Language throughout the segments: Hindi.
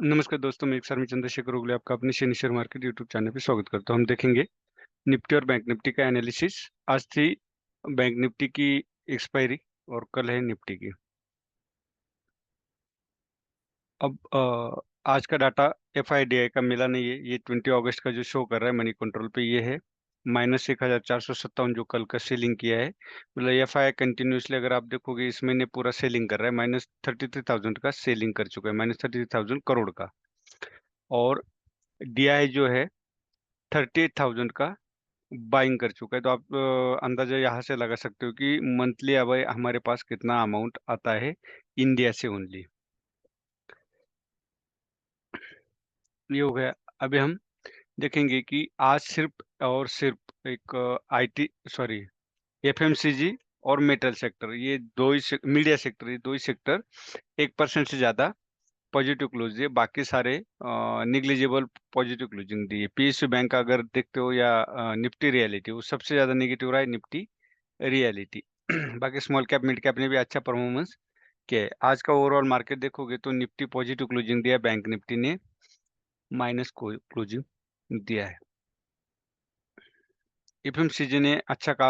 नमस्कार दोस्तों, मैं एक शर्मी चंद्रशेखर ओगले आपका अपने Shani share market YouTube channel पे स्वागत करता हूँ। हम देखेंगे निफ्टी और बैंक निफ्टी का एनालिसिस। आज थी बैंक निफ्टी की एक्सपायरी और कल है निफ्टी की। अब आज का डाटा एफआईडीआई का मिला नहीं है। ये 20 अगस्त का जो शो कर रहा है मनी कंट्रोल पे, ये है -1457 जो कल का सेलिंग किया है। मतलब एफआई कंटिन्यूसली अगर आप देखोगे इस महीने पूरा सेलिंग कर रहा है। -33,000 का सेलिंग कर चुका है, -33,000 करोड़ का। और डीआई जो है 38,000 का बाइंग कर चुका है। तो आप अंदाजा यहाँ से लगा सकते हो कि मंथली अब हमारे पास कितना अमाउंट आता है इंडिया से ओनली। ये हो गया। अभी हम देखेंगे कि आज सिर्फ और सिर्फ एक आईटी सॉरी एफएमसीजी और मेटल सेक्टर, ये दो ही मीडिया सेक्टर, ये दो ही सेक्टर 1% से ज्यादा पॉजिटिव क्लोज दिए। बाकी सारे निग्लिजिबल पॉजिटिव क्लोजिंग दिए। पीएसयू बैंक का अगर देखते हो या निफ्टी रियलिटी, वो सबसे ज्यादा नेगेटिव रहा है निफ्टी रियलिटी। बाकी स्मॉल कैप मिड कैप ने भी अच्छा परफॉर्मेंस किया है। आज का ओवरऑल मार्केट देखोगे तो निफ्टी पॉजिटिव क्लोजिंग दिया है, बैंक निफ्टी ने माइनस क्लोजिंग दिया है। एफएमसीजी ने अच्छा का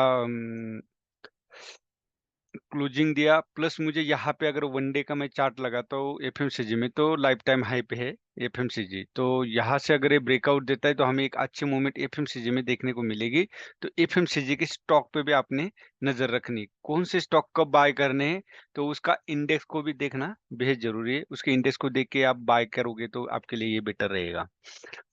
क्लोजिंग दिया। प्लस मुझे यहाँ पे अगर वनडे का मैं चार्ट लगाता हूँ एफएमसीजी में, तो लाइफ टाइम हाई पे है एफएमसीजी। तो यहाँ से अगर ये ब्रेकआउट देता है तो हमें एक अच्छी मूवमेंट एफएमसीजी में देखने को मिलेगी। तो एफएमसीजी के स्टॉक पे भी आपने नजर रखनी, कौन से स्टॉक कब बाय करने हैं। तो उसका इंडेक्स को भी देखना बेहद जरूरी है। उसके इंडेक्स को देख के आप बाय करोगे तो आपके लिए ये बेटर रहेगा।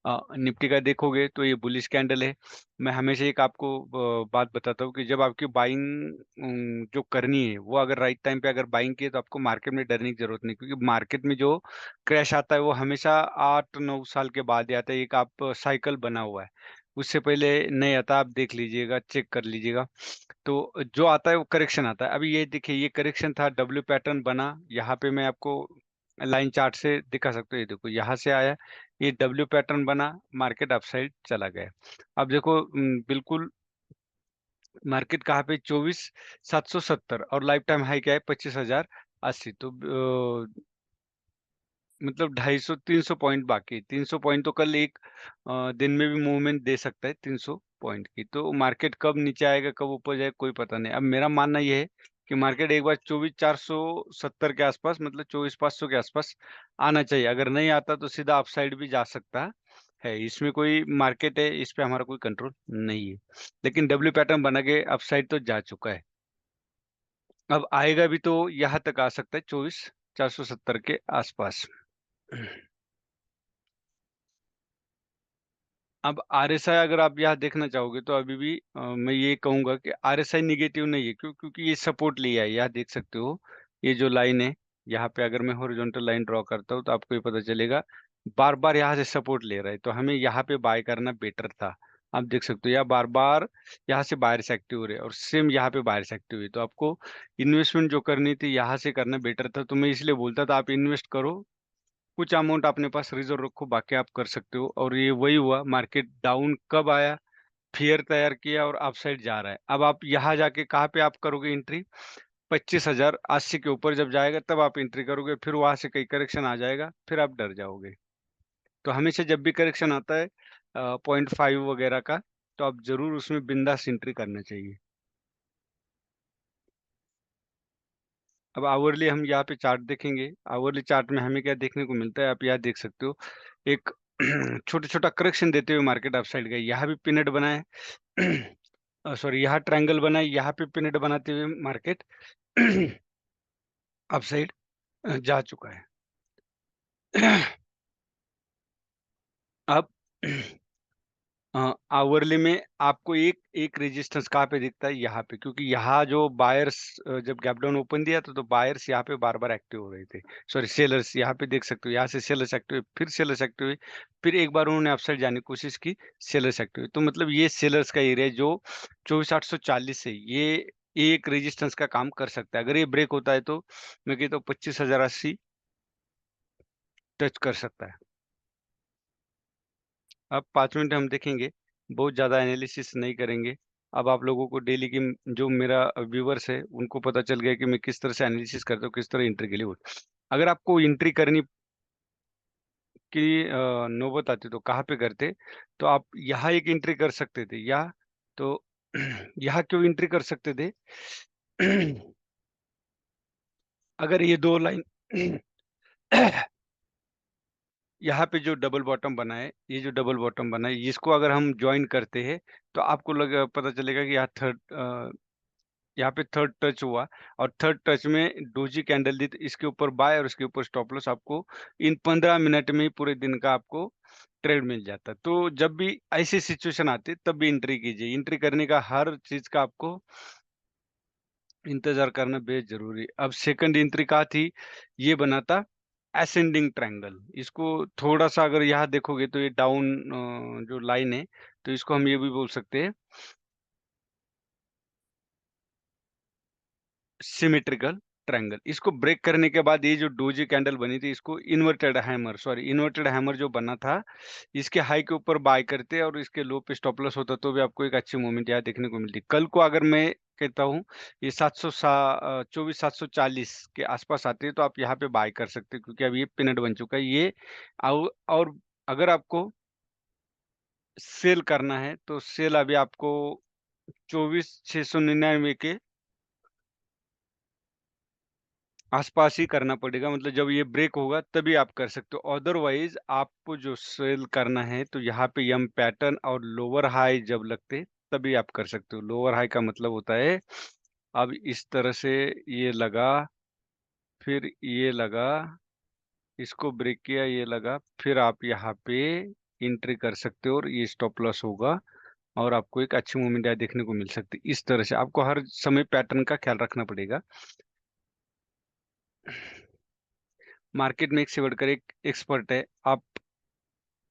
निफ्टी का देखोगे तो ये बुलिश कैंडल है। मैं हमेशा एक आपको बात बताता हूँ कि जब आपकी बाइंग जो करनी है, वो अगर राइट टाइम पे अगर बाइंग की है तो आपको मार्केट में डरने की जरूरत नहीं, क्योंकि मार्केट में जो क्रैश आता है वो हमेशा 8-9 साल के बाद ही आता है। एक आप साइकिल बना हुआ है, उससे पहले नहीं आता। आप देख लीजिएगा, चेक कर लीजिएगा। तो जो आता है वो करेक्शन आता है। अभी ये देखिए, ये करेक्शन था, डब्ल्यू पैटर्न बना। यहाँ पे मैं आपको लाइन चार्ट से दिखा सकते हो। ये देखो, यहाँ से आया, ये डब्ल्यू पैटर्न बना, मार्केट अपसाइड चला गया। अब देखो बिल्कुल मार्केट कहाँ पे 24,770 और लाइफ टाइम हाई क्या है 25,080। तो मतलब 250-300 पॉइंट बाकी। 300 पॉइंट तो कल एक दिन में भी मूवमेंट दे सकता है 300 पॉइंट की। तो मार्केट कब नीचे आएगा कब ऊपर जाएगा कोई पता नहीं। अब मेरा मानना यह है कि मार्केट एक बार 24,470 के आसपास, मतलब 24,500 के आसपास आना चाहिए। अगर नहीं आता तो सीधा अपसाइड भी जा सकता है। इसमें कोई मार्केट है, इस पे हमारा कोई कंट्रोल नहीं है। लेकिन डब्ल्यू पैटर्न बना के अपसाइड तो जा चुका है। अब आएगा भी तो यहाँ तक आ सकता है 24,470 के आसपास। अब आरएसआई अगर आप यहाँ देखना चाहोगे तो अभी भी मैं ये कहूंगा कि आरएसआई निगेटिव नहीं है। क्योंकि ये सपोर्ट लिया है, यहाँ देख सकते हो। ये जो लाइन है, यहाँ पे अगर मैं हॉरिजॉन्टल लाइन ड्रॉ करता हूँ तो आपको ये पता चलेगा बार बार यहाँ से सपोर्ट ले रहा है। तो हमें यहाँ पे बाय करना बेटर था। आप देख सकते हो यहाँ बार बार यहाँ से बाहर से एक्टिव हो रहे हैं और सेम यहाँ पे बाहर से एक्टिव हुई। तो आपको इन्वेस्टमेंट जो करनी थी यहाँ से करना बेटर था। तो मैं इसलिए बोलता था आप इन्वेस्ट करो, कुछ अमाउंट अपने पास रिजर्व रखो, बाकी आप कर सकते हो। और ये वही हुआ, मार्केट डाउन कब आया, फियर तैयार किया और अपसाइड जा रहा है। अब आप यहाँ जाके कहाँ पे आप करोगे एंट्री, 25,080 के ऊपर जब जाएगा तब आप एंट्री करोगे। फिर वहां से कई करेक्शन आ जाएगा, फिर आप डर जाओगे। तो हमेशा जब भी करेक्शन आता है 0.5 वगैरह का, तो आप जरूर उसमें बिंदास एंट्री करना चाहिए। अब आवरली हम यहाँ पे चार्ट देखेंगे। आवरली चार्ट में हमें क्या देखने को मिलता है, आप यहाँ देख सकते हो। एक छोटा छोटा करेक्शन देते हुए मार्केट अपसाइड गई। यहाँ भी पिनट बना है, सॉरी यहाँ ट्रायंगल बना है, यहाँ पे पिनट बनाते हुए मार्केट अपसाइड जा चुका है। अब आवरली में आपको एक एक रेजिस्टेंस कहाँ पे दिखता है, यहाँ पे। क्योंकि यहाँ जो बायर्स जब गैप डाउन ओपन दिया था तो बायर्स यहाँ पे बार बार एक्टिव हो रहे थे। सॉरी सेलर्स, यहाँ पे देख सकते हो, यहाँ से सेलर्स एक्टिव हुए, फिर सेलर्स एक्टिव हुए, फिर एक बार उन्होंने अपसाइड जाने की कोशिश की, सेलर्स एक्टिव हुए। तो मतलब ये सेलर्स का एरिया जो 24,840 है, ये एक रेजिस्टेंस का काम कर सकता है। अगर ये ब्रेक होता है तो मैं कहता हूँ 25,080 टच कर सकता है। अब 5 मिनट हम देखेंगे, बहुत ज़्यादा एनालिसिस नहीं करेंगे। अब आप लोगों को डेली की जो मेरा व्यूवर्स है उनको पता चल गया कि मैं किस तरह से एनालिसिस करता हूँ, किस तरह एंट्री के लिए अगर आपको एंट्री करनी की नौबत आती तो कहाँ पे करते? तो आप यहाँ एक एंट्री कर सकते थे, या तो यहाँ क्यों एंट्री कर सकते थे? अगर ये 2 लाइन यहाँ पे जो डबल बॉटम बना है, ये जो डबल बॉटम बना है, इसको अगर हम जॉइन करते हैं, तो आपको पता चलेगा कि यहाँ पे थर्ड टच हुआ, और थर्ड टच में डोजी कैंडल दी, तो इसके ऊपर बाय और इसके ऊपर स्टॉप लॉस, आपको इन 15 मिनट में ही पूरे दिन का आपको ट्रेड मिल जाता है। तो जब भी ऐसी सिचुएशन आती है, तब भी एंट्री कीजिए। एंट्री करने का हर चीज़ का आपको इंतज़ार करना बेहद ज़रूरी है। अब सेकंड एंट्री कहाँ थी? ये बना था असेंडिंग ट्रायंगल। इसको थोड़ा-सा अगर यहाँ देखोगे तो ये डाउन जो लाइन है, तो इसको हम ये भी बोल सकते हैं सिमेट्रिकल ट्रायंगल। इसको ब्रेक करने के बाद ये जो डोजी कैंडल बनी थी, इसको इन्वर्टेड हैमर जो बना था, इसके हाई के ऊपर बाय करते और इसके लो पे स्टॉप लॉस होता, तो भी आपको एक अच्छी मूवमेंट यहाँ देखने को मिलती। कल को अगर मैं कहता हूँ ये 24,740 के आसपास आती है, तो आप यहाँ पे बाय कर सकते हो, क्योंकि अब ये पिनट बन चुका है ये। और अगर आपको सेल करना है, तो सेल अभी आपको 24,699 के आस-पास ही करना पड़ेगा, मतलब जब ये ब्रेक होगा तभी आप कर सकते हो। अदरवाइज़ आपको जो सेल करना है, तो यहाँ पे यम पैटर्न और लोअर हाई जब लगते, तभी आप कर सकते हो। लोअर हाई का मतलब होता है, अब इस तरह से ये लगा, फिर ये लगा, इसको ब्रेक किया, ये लगा, फिर आप यहाँ पे एंट्री कर सकते हो और ये स्टॉप लॉस होगा, और आपको एक अच्छी मूवमेंट यहाँ देखने को मिल सकती है। इस तरह से आपको हर समय पैटर्न का ख्याल रखना पड़ेगा। मार्केट में एक से बढ़कर एक एक्सपर्ट है। आप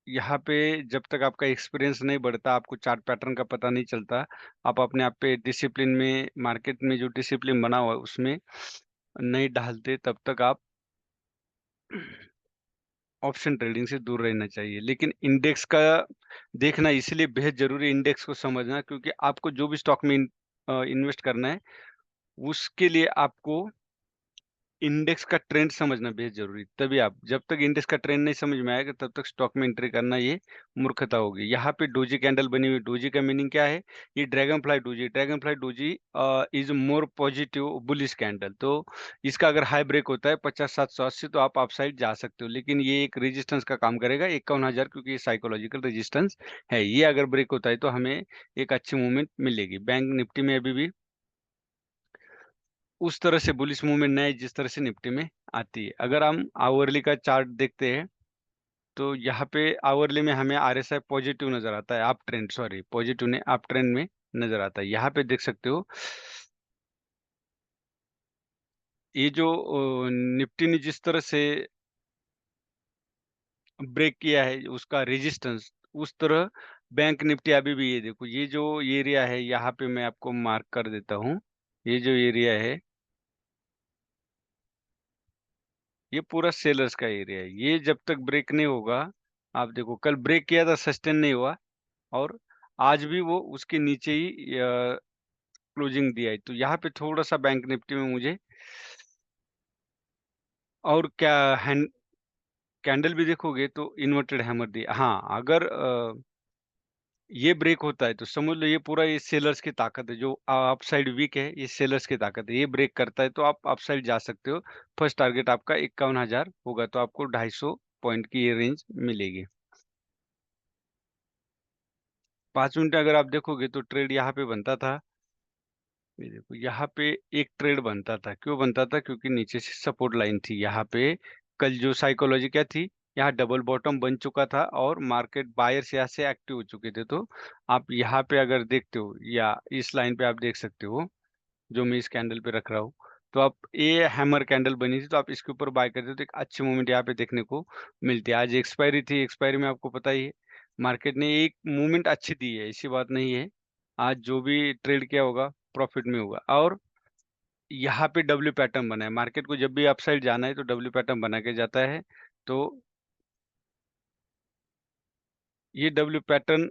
यहाँ पे जब तक आपका एक्सपीरियंस नहीं बढ़ता, आपको चार्ट पैटर्न का पता नहीं चलता, आप अपने आप पे डिसिप्लिन में, मार्केट में जो डिसिप्लिन बना हुआ है, उसमें नहीं ढालते, तब तक आप ऑप्शन ट्रेडिंग से दूर रहना चाहिए। लेकिन इंडेक्स का देखना इसलिए बेहद ज़रूरी है, इंडेक्स को समझना, क्योंकि आपको जो भी स्टॉक में इन्वेस्ट करना है, उसके लिए आपको इंडेक्स का ट्रेंड समझना बेहद ज़रूरी है। तभी आप, जब तक इंडेक्स का ट्रेंड नहीं समझ में आएगा, तब तक स्टॉक में एंट्री करना ये मूर्खता होगी। यहाँ पे डोजी कैंडल बनी हुई, डोजी का मीनिंग क्या है? ये dragon fly doji is more positive bullish candle. तो इसका अगर हाई ब्रेक होता है 50,780, तो आप अपसाइड जा सकते हो। लेकिन ये एक रेजिस्टेंस का काम करेगा 51,000, क्योंकि ये साइकोलॉजिकल रेजिस्टेंस है। ये अगर ब्रेक होता है, तो हमें एक अच्छी मूवमेंट मिलेगी। बैंक निफ्टी में अभी भी उस तरह से बुलिश मूवमेंट नहीं, जिस तरह से निफ्टी में आती है। अगर हम आवरली का चार्ट देखते हैं, तो यहाँ पे आवरली में हमें आरएसआई पॉजिटिव नज़र आता है, अप ट्रेंड, सॉरी पॉजिटिव नहीं, अप ट्रेंड में नज़र आता है। यहाँ पे देख सकते हो, ये जो निफ्टी ने जिस तरह से ब्रेक किया है उसका रेजिस्टेंस, उस तरह बैंक निफ्टी अभी भी, ये देखो, ये जो एरिया है, यहाँ पे मैं आपको मार्क कर देता हूँ। ये जो एरिया है, ये पूरा सेलर्स का एरिया है। ये जब तक ब्रेक नहीं होगा, आप देखो कल ब्रेक किया था, सस्टेन नहीं हुआ, और आज भी वो उसके नीचे ही क्लोजिंग दिया है। तो यहाँ पे थोड़ा-सा बैंक निफ्टी में मुझे, और क्या, कैंडल भी देखोगे तो इन्वर्टेड हैमर दिया। हाँ, अगर ये ब्रेक होता है, तो समझ लो ये पूरा, ये सेलर्स की ताकत है। जो अपसाइड वीक है, ये सेलर्स की ताकत है। ये ब्रेक करता है, तो आप अपसाइड जा सकते हो। फर्स्ट टारगेट आपका 51,000 होगा, तो आपको 250 पॉइंट की ये रेंज मिलेगी। 5 मिनट अगर आप देखोगे, तो ट्रेड यहाँ पे बनता था। ये देखो, यहाँ पे एक ट्रेड बनता था। क्यों बनता था? क्योंकि नीचे से सपोर्ट लाइन थी। यहाँ पे कल जो साइकोलॉजी क्या थी, यहाँ डबल बॉटम बन चुका था और मार्केट बायर्स यहाँ से एक्टिव हो चुके थे। तो आप यहाँ पे अगर देखते हो, या इस लाइन पे आप देख सकते हो, जो मैं इस कैंडल पे रख रहा हूँ, तो आप, ये हैमर कैंडल बनी थी, तो आप इसके ऊपर बाय करते हो, तो एक अच्छी मूवमेंट यहाँ पे देखने को मिलती है। आज एक्सपायरी थी, एक्सपायरी में आपको पता ही है, मार्केट ने एक मूवमेंट अच्छी दी है, ऐसी बात नहीं है। आज जो भी ट्रेड किया होगा, प्रॉफिट में होगा। और यहाँ पे डब्ल्यू पैटर्न बना है, मार्केट को जब भी अपसाइड जाना है, तो डब्ल्यू पैटर्न बना के जाता है। तो ये डब्ल्यू पैटर्न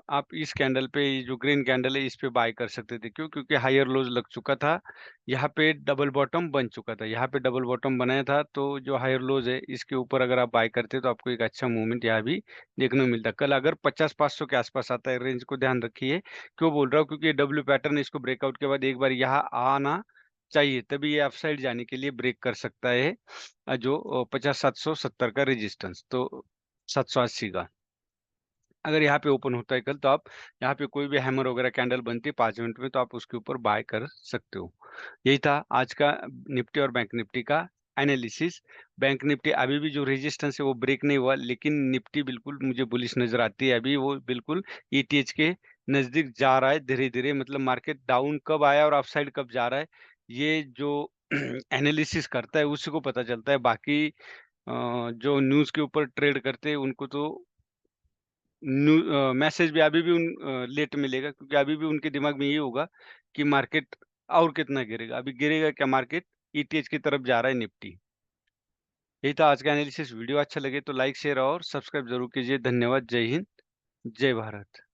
आप इस कैंडल पे, ये जो ग्रीन कैंडल है, इस पे बाय कर सकते थे। क्यों? क्योंकि हायर लोज लग चुका था। यहाँ पे डबल बॉटम बन चुका था। यहाँ पे डबल बॉटम बनाया था, तो जो हायर लोज है, इसके ऊपर अगर आप बाय करते तो आपको एक अच्छा मूवमेंट यहाँ भी देखने को मिलता। कल अगर 50-500 के आसपास आता है, रेंज को ध्यान रखिए। क्यों बोल रहा हूँ? क्योंकि डब्ल्यू पैटर्न इसको ब्रेकआउट के बाद एक बार यहाँ आना चाहिए, तभी ये अपसाइड जाने के लिए ब्रेक कर सकता है। जो 50-770 का रेजिस्टेंस, तो 780 का। अगर यहाँ पे ओपन होता है कल, तो आप यहाँ पे कोई भी हैमर वगैरह कैंडल बनती है 5 मिनट में, तो आप उसके ऊपर बाय कर सकते हो। यही था आज का निफ्टी और बैंक निफ्टी का एनालिसिस। बैंक निफ्टी अभी भी जो रेजिस्टेंस है वो ब्रेक नहीं हुआ, लेकिन निफ्टी बिल्कुल मुझे बुलिश नजर आती है। अभी वो बिल्कुल ईटीएच के नजदीक जा रहा है धीरे धीरे। मतलब मार्केट डाउन कब आया और अपसाइड कब जा रहा है, ये जो एनालिसिस करता है उसी को पता चलता है। बाकी जो न्यूज के ऊपर ट्रेड करते हैं उनको तो मैसेज भी अभी भी लेट मिलेगा, क्योंकि अभी भी उनके दिमाग में ये होगा कि मार्केट और कितना गिरेगा। अभी गिरेगा क्या मार्केट? ईटीएच की तरफ जा रहा है निफ्टी। यही था आज का एनालिसिस। वीडियो अच्छा लगे तो लाइक शेयर और सब्सक्राइब जरूर कीजिए। धन्यवाद। जय हिंद, जय भारत।